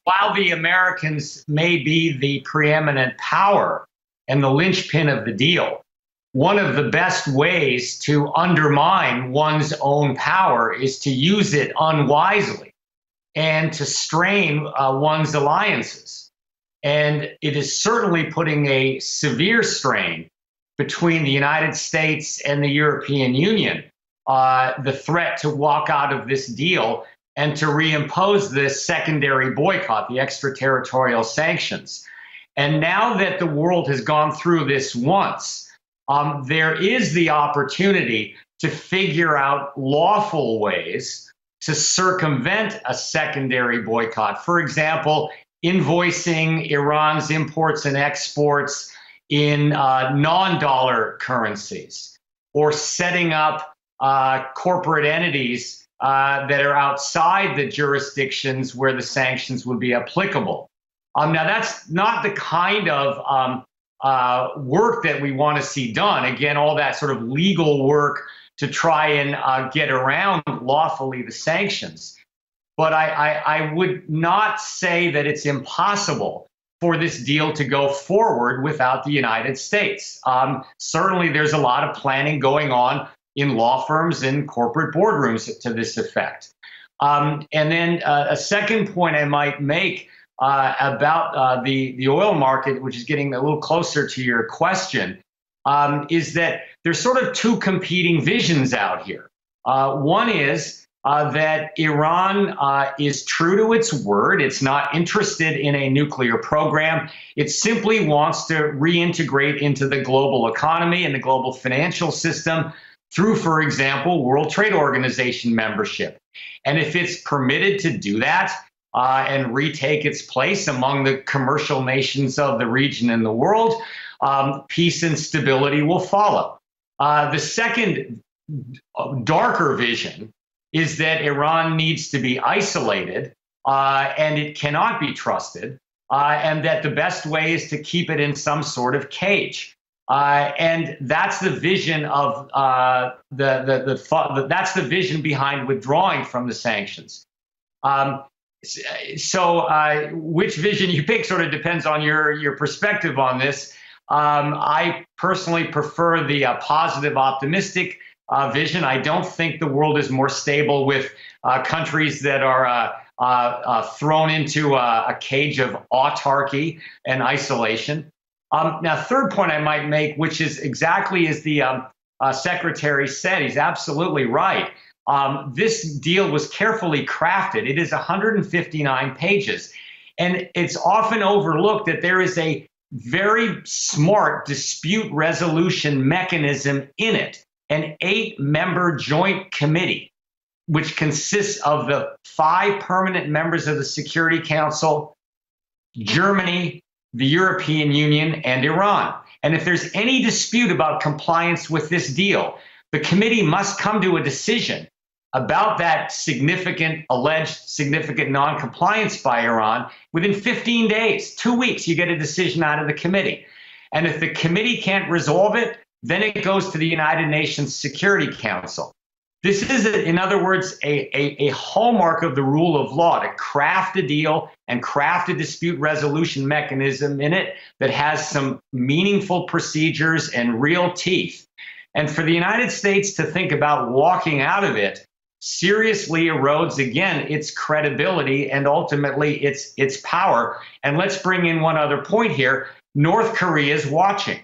while the Americans may be the preeminent power and the linchpin of the deal, one of the best ways to undermine one's own power is to use it unwisely and to strain one's alliances. And it is certainly putting a severe strain between the United States and the European Union, the threat to walk out of this deal and to reimpose this secondary boycott, the extraterritorial sanctions. And now that the world has gone through this once, there is the opportunity to figure out lawful ways to circumvent a secondary boycott. For example, invoicing Iran's imports and exports in non-dollar currencies, or setting up corporate entities that are outside the jurisdictions where the sanctions would be applicable. Now, that's not the kind of work that we want to see done. Again, all that sort of legal work to try and get around lawfully the sanctions. But I would not say that it's impossible for this deal to go forward without the United States. Certainly, there's a lot of planning going on in law firms and corporate boardrooms to this effect. And then a second point I might make about the oil market, which is getting a little closer to your question, is that there's sort of two competing visions out here. One is that Iran is true to its word. It's not interested in a nuclear program. It simply wants to reintegrate into the global economy and the global financial system through, for example, World Trade Organization membership. And if it's permitted to do that and retake its place among the commercial nations of the region and the world, peace and stability will follow. The second darker vision is that Iran needs to be isolated and it cannot be trusted, and that the best way is to keep it in some sort of cage. And that's the vision of that's the vision behind withdrawing from the sanctions. So which vision you pick sort of depends on your perspective on this. I personally prefer the positive, optimistic vision. I don't think the world is more stable with countries that are thrown into a cage of autarky and isolation. Now, third point I might make, which is exactly as the secretary said, he's absolutely right. This deal was carefully crafted. It is 159 pages. And it's often overlooked that there is a very smart dispute resolution mechanism in it, an 8-member joint committee, which consists of the 5 permanent members of the Security Council, Germany, the European Union, and Iran. And if there's any dispute about compliance with this deal, the committee must come to a decision about that alleged significant non-compliance by Iran within 15 days, 2 weeks. You get a decision out of the committee. And if the committee can't resolve it, then it goes to the United Nations Security Council. This is, in other words, a hallmark of the rule of law, to craft a deal and craft a dispute resolution mechanism in it that has some meaningful procedures and real teeth. And for the United States to think about walking out of it seriously erodes, again, its credibility and ultimately its power. And let's bring in one other point here. North Korea is watching.